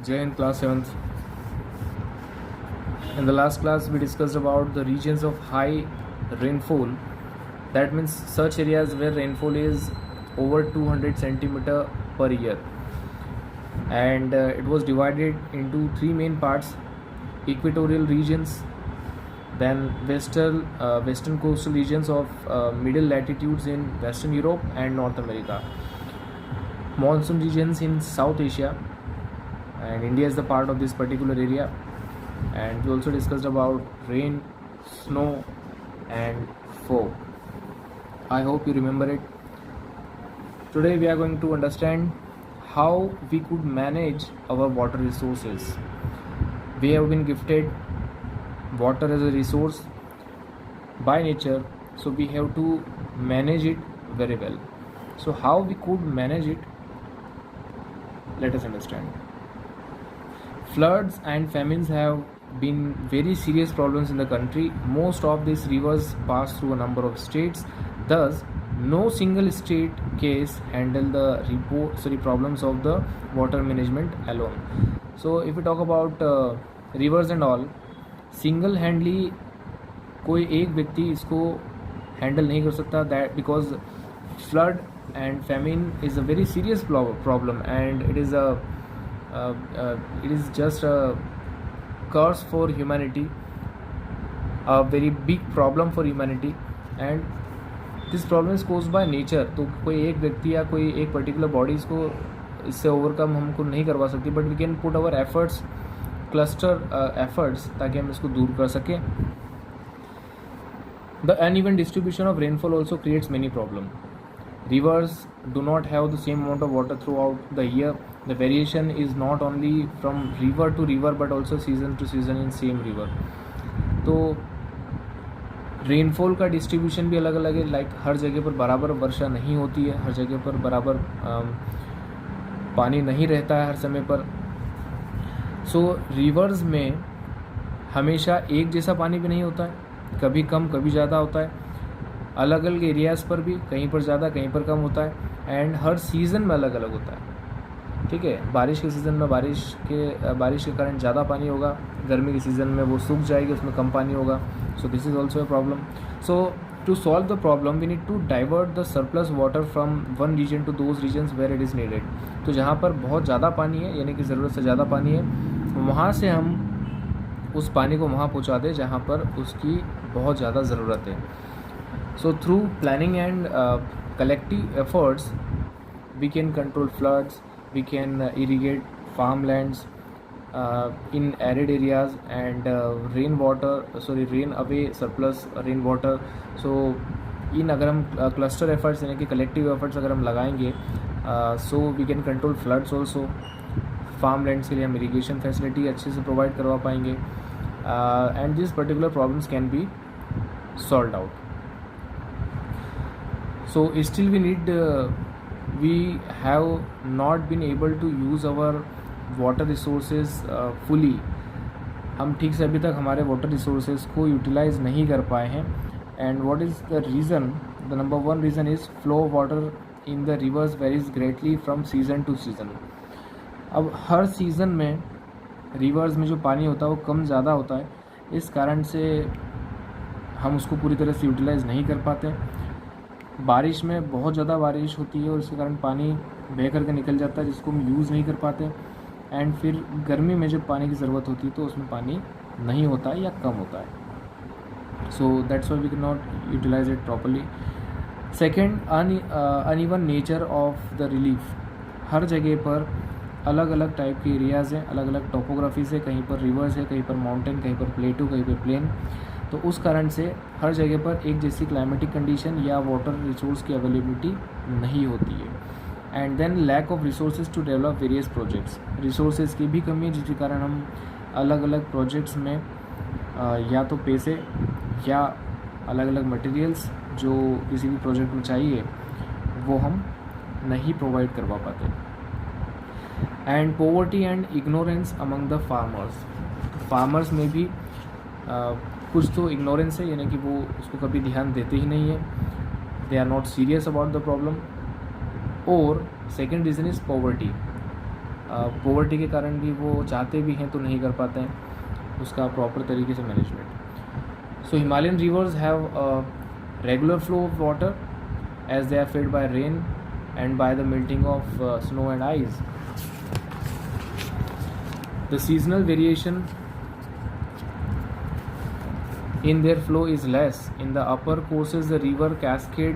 Jai Hind, class 7th. In the last class, we discussed about the regions of high rainfall. That means such areas where rainfall is over 200 centimeter per year. And it was divided into three main parts: equatorial regions, then western coastal regions of middle latitudes in Western Europe and North America, monsoon regions in South Asia, and India is the part of this particular area. And we also discussed about rain, snow and fog. I hope you remember it. Today we are going to understand how we could manage our water resources. We have been gifted water as a resource by nature, so we have to manage it very well. So how we could manage it, let us understand. Floods and famines have been very serious problems in the country. Most of these rivers pass through a number of states. Thus, no single state case handle the problems of the water management alone. So, if we talk about rivers and all, single handly कोई एक व्यक्ति इसको handle नहीं कर सकता. That because flood and famine is a very serious problem and it is just a curse for humanity, a very big problem for humanity and this problem is caused by nature. तो कोई एक व्यक्ति या कोई एक particular body इसको इससे overcome हमको नहीं करवा सकती, but we can put our efforts, cluster efforts, ताकि हम इसको दूर कर सकें. The uneven distribution of rainfall also creates many problem. Rivers do not have the same amount of water throughout the year. The variation is not only from river to river but also season to season in same river. तो rainfall का distribution भी अलग अलग है. Like हर जगह पर बराबर वर्षा नहीं होती है, हर जगह पर बराबर पानी नहीं रहता है हर समय पर. सो रिवर्स में हमेशा एक जैसा पानी भी नहीं होता है, कभी कम कभी ज़्यादा होता है. अलग अलग एरियाज़ पर भी कहीं पर ज़्यादा कहीं पर कम होता है एंड हर सीज़न में अलग अलग होता है. ठीक है, बारिश के सीज़न में बारिश के कारण ज़्यादा पानी होगा, गर्मी के सीज़न में वो सूख जाएगी, उसमें कम पानी होगा. So this is also a problem. So to solve the problem we need to divert the surplus water from one region to those regions where it is needed. तो जहाँ पर बहुत ज़्यादा पानी है, यानी कि ज़रूरत से ज़्यादा पानी है, वहाँ से हम उस पानी को वहाँ पहुँचा दें जहाँ पर उसकी बहुत ज़्यादा ज़रूरत है. So through planning and collective efforts, we can control floods, we can irrigate farmlands in arid areas and rain away surplus rainwater. So अगर हम cluster efforts यानी कि collective efforts अगर हम लगाएंगे, so we can control floods also. farmlands के लिए हम irrigation facility अच्छे से provide करवा पाएंगे and these particular problems can be solved out. So still we have not been able to use our water resources fully. हम ठीक से अभी तक हमारे water resources को utilize नहीं कर पाए हैं. And what is the reason? The number one reason is flow of water in the rivers varies greatly from season to season. अब हर सीज़न में रिवर्स में जो पानी होता है वो कम ज़्यादा होता है, इस कारण से हम उसको पूरी तरह से यूटिलाइज़ नहीं कर पाते. बारिश में बहुत ज़्यादा बारिश होती है और इसके कारण पानी बह करके निकल जाता है, जिसको हम यूज़ नहीं कर पाते. एंड फिर गर्मी में जब पानी की ज़रूरत होती है तो उसमें पानी नहीं होता है या कम होता है. So that's why we can not utilize it properly. Second, uneven nature of the relief. हर जगह पर अलग अलग टाइप के एरियाज़ हैं, अलग अलग टोपोग्राफीज़ है. कहीं पर रिवर्स है, कहीं पर माउंटेन, कहीं पर प्लेटू, कहीं पर प्लेन. तो उस कारण से हर जगह पर एक जैसी क्लाइमेटिक कंडीशन या वाटर रिसोर्स की अवेलेबिलिटी नहीं होती है. And then lack of resources to develop various projects. Resources की भी कमी है, जिसके कारण हम अलग अलग प्रोजेक्ट्स में या तो पैसे या अलग अलग मटेरियल्स जो किसी भी प्रोजेक्ट में चाहिए वो हम नहीं प्रोवाइड करवा पाते. And poverty and ignorance among the farmers. Farmers में भी कुछ तो इग्नोरेंस है, यानी कि वो उसको कभी ध्यान देते ही नहीं है. They are not serious about the problem. और second reason is poverty. Poverty के कारण भी वो चाहते भी हैं तो नहीं कर पाते हैं उसका प्रॉपर तरीके से management. So Himalayan rivers have regular flow of water as they are fed by rain and by the melting of snow and ice. The seasonal variation in their flow is less. In the upper courses, the river cascade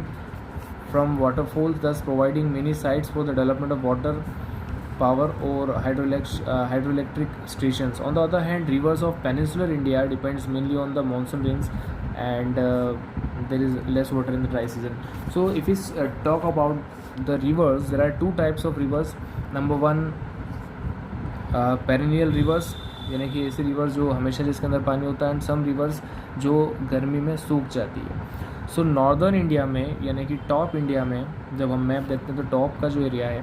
from waterfalls, thus providing many sites for the development of water power or hydroelectric stations. On the other hand, rivers of peninsular India depends mainly on the monsoon rains, and there is less water in the dry season. So if we talk about the rivers, there are two types of rivers. Number one, perennial rivers, यानी कि ऐसे reverse जो हमेशा जिसके अंदर पानी होता है, एंड सम रिवर्स जो गर्मी में सूख जाती है। सो नॉर्दर्न इंडिया में यानी कि टॉप इंडिया में जब हम मैप देखते हैं तो टॉप का जो एरिया है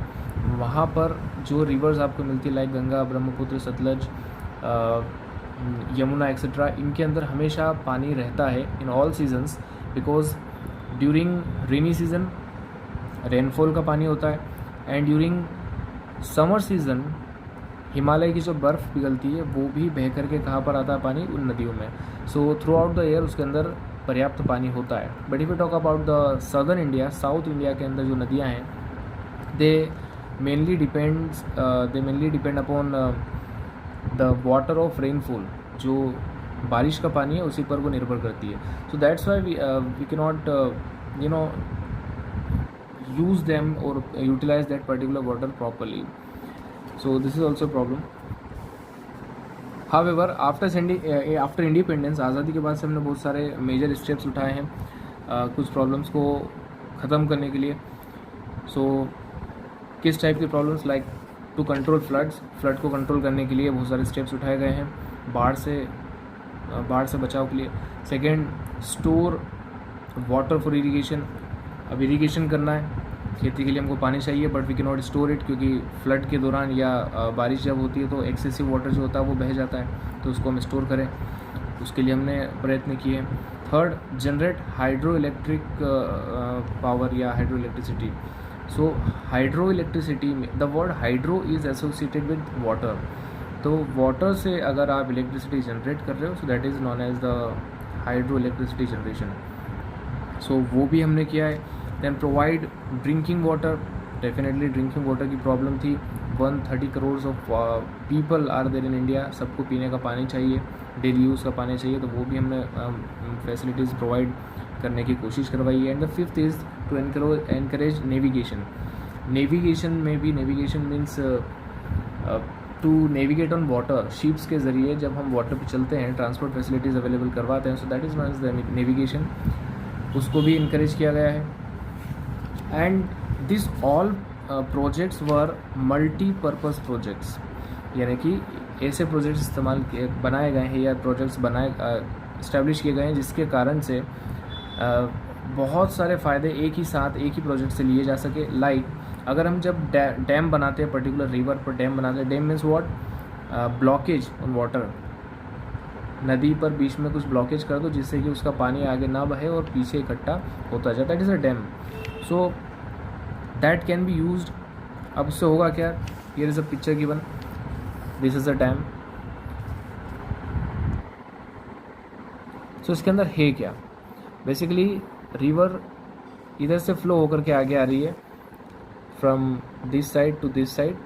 वहाँ पर जो रिवर्स आपको मिलती है लाइक गंगा, ब्रह्मपुत्र, सतलज, यमुना एक्सेट्रा, इनके अंदर हमेशा पानी रहता है in all seasons, because during rainy season rainfall का पानी होता है, and during summer season Himalaya की जो बर्फ़ पिघलती है वो भी बह करके कहाँ पर आता है पानी, उन नदियों में। So through out the year उसके अंदर पर्याप्त पानी होता है। But if you talk about the southern India, south India के अंदर जो नदियाँ हैं दे mainly depend upon the water of rainfall, जो बारिश का पानी है उसी पर वो निर्भर करती है। So that's why we can not use them or utilize that particular water properly. So this is also a problem. However, after independence, आज़ादी के बाद से हमने बहुत सारे मेजर स्टेप्स उठाए हैं कुछ प्रॉब्लम्स को ख़त्म करने के लिए। सो किस टाइप के problems, like to control flood को कंट्रोल करने के लिए बहुत सारे स्टेप्स उठाए गए हैं, बाढ़ से बचाव के लिए। Second, store water for irrigation. अब इरीगेशन करना है, खेती के लिए हमको पानी चाहिए, but we can not store it, क्योंकि फ्लड के दौरान या बारिश जब होती है तो एक्सेसिव वाटर जो होता है वो बह जाता है, तो उसको हम स्टोर करें, उसके लिए हमने प्रयत्न किए। Third, generate hydro electric power या hydro electricity. So hydro electricity में the word hydro is associated with water, तो वाटर से अगर आप इलेक्ट्रिसिटी जनरेट कर रहे हो so that is known as the hydro electricity generation. So वो भी हमने किया है। Then provide drinking water, definitely drinking water की प्रॉब्लम थी। 130 crore of people are there in India, सबको पीने का पानी चाहिए, डेली यूज़ का पानी चाहिए, तो वो भी हमने फैसिलिटीज़ प्रोवाइड करने की कोशिश करवाई है। And the fifth is to encourage navigation. Navigation में भी, navigation means to navigate on water, ships के ज़रिए जब हम वाटर पे चलते हैं, ट्रांसपोर्ट फैसिलिटीज़ अवेलेबल करवाते हैं, so that is known as the navigation, उसको भी इनकरेज किया गया है। And this all projects were multipurpose projects, यानी कि ऐसे प्रोजेक्ट्स बनाए गए हैं या प्रोजेक्ट्स इस्टेब्लिश किए गए हैं जिसके कारण से बहुत सारे फ़ायदे एक ही साथ एक ही प्रोजेक्ट से लिए जा सके। लाइक अगर हम जब डैम बनाते हैं, पर्टिकुलर रिवर पर डैम बनाते हैं, dam means what, blockage on water, नदी पर बीच में कुछ ब्लॉकेज कर दो जिससे कि उसका पानी आगे ना बहे और पीछे इकट्ठा होता जाए, that is a dam. So that can be used. अब उससे होगा क्या, here is a picture given, this is a dam. So इसके अंदर है क्या, बेसिकली रिवर इधर से फ्लो होकर के आगे आ रही है from this side to this side,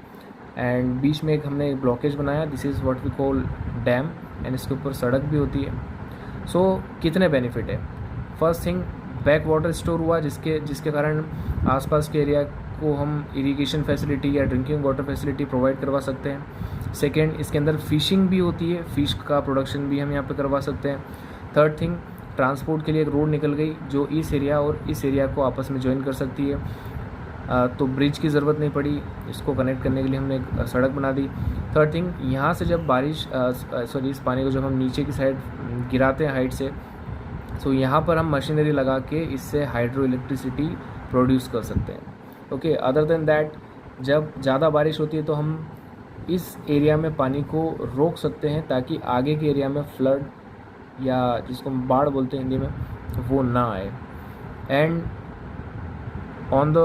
and बीच में हमने एक ब्लॉकेज बनाया, this is what we call dam, and इसके ऊपर सड़क भी होती है। सो कितने बेनिफिट है, first thing, back water store हुआ जिसके कारण आसपास के एरिया को हम इरिगेशन फैसिलिटी या ड्रिंकिंग वाटर फैसिलिटी प्रोवाइड करवा सकते हैं। सेकेंड, इसके अंदर फिशिंग भी होती है, फ़िश का प्रोडक्शन भी हम यहाँ पे करवा सकते हैं। थर्ड थिंग, ट्रांसपोर्ट के लिए एक रोड निकल गई जो इस एरिया और इस एरिया को आपस में ज्वाइन कर सकती है, तो ब्रिज की ज़रूरत नहीं पड़ी, इसको कनेक्ट करने के लिए हमने एक सड़क बना दी। थर्ड थिंग, यहाँ से जब इस पानी को जब हम नीचे की साइड गिराते हैं हाइट से, सो यहाँ पर हम मशीनरी लगा के इससे हाइड्रो इलेक्ट्रिसिटी प्रोड्यूस कर सकते हैं। ओके, अदर देन दैट, जब ज़्यादा बारिश होती है तो हम इस एरिया में पानी को रोक सकते हैं ताकि आगे के एरिया में फ्लड या जिसको हम बाढ़ बोलते हैं हिंदी में, वो ना आए। And on the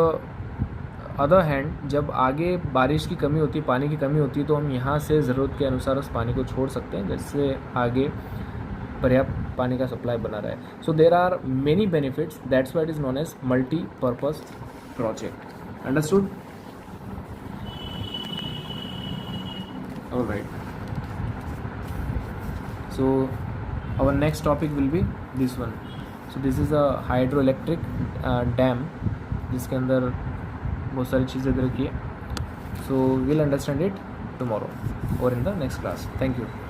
other hand जब आगे बारिश की कमी होती है, पानी की कमी होती है, तो हम यहाँ से ज़रूरत के अनुसार उस पानी को छोड़ सकते हैं, जिससे आगे पर्याप्त पानी का सप्लाई बना रहे. So there are many benefits, that's why it is known as multipurpose project. Understood? All right. So our next topic will be this one. So this is a hydroelectric dam जिसके अंदर बहुत सारी चीज़ें दे रखी है. So we'll understand it tomorrow or in the next class. Thank you.